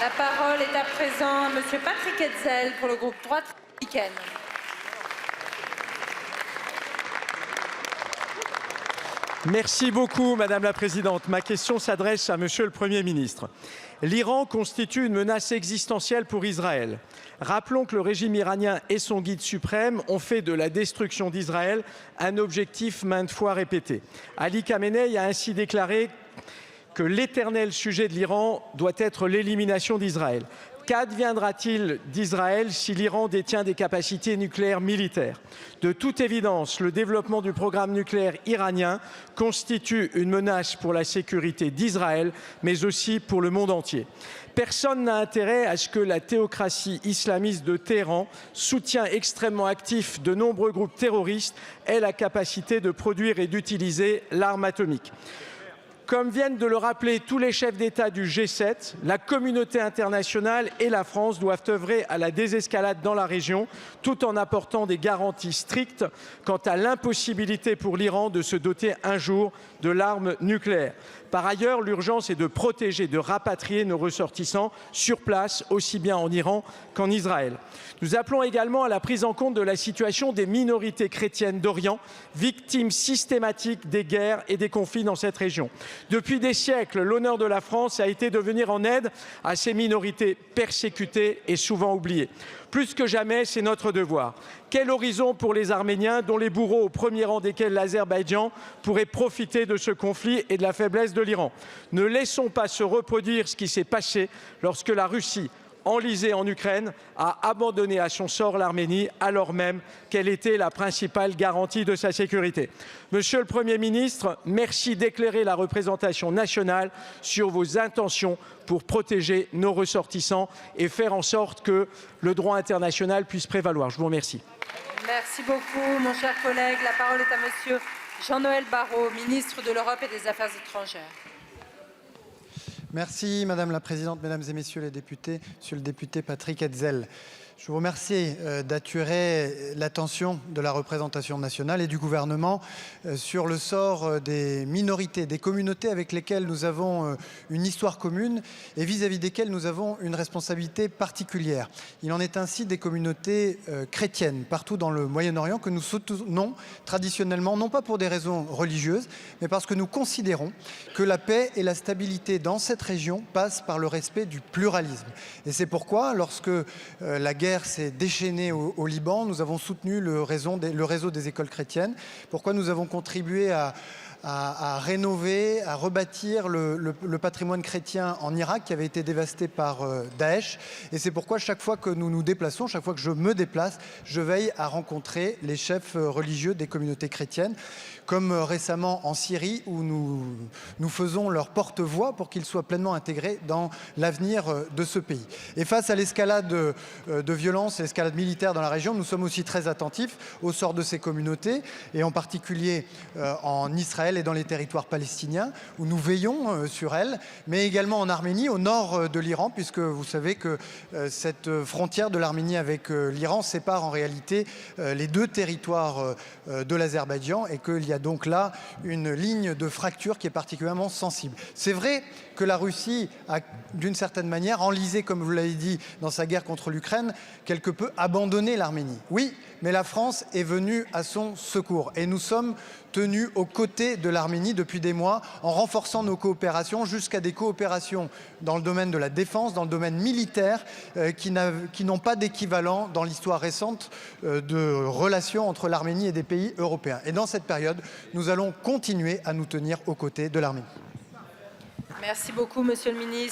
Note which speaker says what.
Speaker 1: La parole est à présent à Monsieur Patrick Hetzel pour le groupe Droite républicaine.
Speaker 2: Merci beaucoup, Madame la Présidente. Ma question s'adresse à Monsieur le Premier ministre. L'Iran constitue une menace existentielle pour Israël. Rappelons que le régime iranien et son guide suprême ont fait de la destruction d'Israël un objectif maintes fois répété. Ali Khamenei a ainsi déclaré que l'éternel sujet de l'Iran doit être l'élimination d'Israël. Qu'adviendra-t-il d'Israël si l'Iran détient des capacités nucléaires militaires? De toute évidence, le développement du programme nucléaire iranien constitue une menace pour la sécurité d'Israël, mais aussi pour le monde entier. Personne n'a intérêt à ce que la théocratie islamiste de Téhéran, soutien extrêmement actif de nombreux groupes terroristes, ait la capacité de produire et d'utiliser l'arme atomique. Comme viennent de le rappeler tous les chefs d'État du G7, la communauté internationale et la France doivent œuvrer à la désescalade dans la région, tout en apportant des garanties strictes quant à l'impossibilité pour l'Iran de se doter un jour de l'arme nucléaire. Par ailleurs, l'urgence est de protéger, de rapatrier nos ressortissants sur place, aussi bien en Iran qu'en Israël. Nous appelons également à la prise en compte de la situation des minorités chrétiennes d'Orient, victimes systématiques des guerres et des conflits dans cette région. Depuis des siècles, l'honneur de la France a été de venir en aide à ces minorités persécutées et souvent oubliées. Plus que jamais, c'est notre devoir. Quel horizon pour les Arméniens, dont les bourreaux, au premier rang desquels l'Azerbaïdjan, pourraient profiter de ce conflit et de la faiblesse de l'Iran? Ne laissons pas se reproduire ce qui s'est passé lorsque la Russie, enlisée en Ukraine, a abandonné à son sort l'Arménie, alors même qu'elle était la principale garantie de sa sécurité. Monsieur le Premier ministre, merci d'éclairer la représentation nationale sur vos intentions pour protéger nos ressortissants et faire en sorte que le droit international puisse prévaloir. Je vous remercie.
Speaker 1: Merci beaucoup, mon cher collègue. La parole est à Monsieur Jean-Noël Barrot, ministre de l'Europe et des Affaires étrangères.
Speaker 3: Merci Madame la Présidente, Mesdames et Messieurs les députés, Monsieur le député Patrick Hetzel. Je vous remercie d'attirer l'attention de la représentation nationale et du gouvernement sur le sort des minorités, des communautés avec lesquelles nous avons une histoire commune et vis-à-vis desquelles nous avons une responsabilité particulière. Il en est ainsi des communautés chrétiennes partout dans le Moyen-Orient que nous soutenons traditionnellement, non pas pour des raisons religieuses, mais parce que nous considérons que la paix et la stabilité dans cette région passent par le respect du pluralisme. Et c'est pourquoi, lorsque la guerre s'est déchaînée au Liban, nous avons soutenu le réseau des écoles chrétiennes. Pourquoi nous avons contribué à rénover, à rebâtir le patrimoine chrétien en Irak qui avait été dévasté par Daesh. Et c'est pourquoi chaque fois que nous nous déplaçons, chaque fois que je me déplace, je veille à rencontrer les chefs religieux des communautés chrétiennes, comme récemment en Syrie où nous faisons leur porte-voix pour qu'ils soient pleinement intégrés dans l'avenir de ce pays. Et face à l'escalade de violence et l'escalade militaire dans la région, nous sommes aussi très attentifs au sort de ces communautés et en particulier en Israël et dans les territoires palestiniens où nous veillons sur elles, mais également en Arménie, au nord de l'Iran, puisque vous savez que cette frontière de l'Arménie avec l'Iran sépare en réalité les deux territoires de l'Azerbaïdjan et qu'il y a donc là une ligne de fracture qui est particulièrement sensible. C'est vrai que la Russie a d'une certaine manière enlisé, comme vous l'avez dit, dans sa guerre contre l'Ukraine, quelque peu abandonné l'Arménie. Oui, mais la France est venue à son secours et nous sommes tenus aux côtés de l'Arménie depuis des mois en renforçant nos coopérations jusqu'à des coopérations dans le domaine de la défense, dans le domaine militaire qui n'ont pas d'équivalent dans l'histoire récente de relations entre l'Arménie et des pays européens. Et dans cette période, nous allons continuer à nous tenir aux côtés de l'Arménie.
Speaker 1: Merci beaucoup, Monsieur le ministre.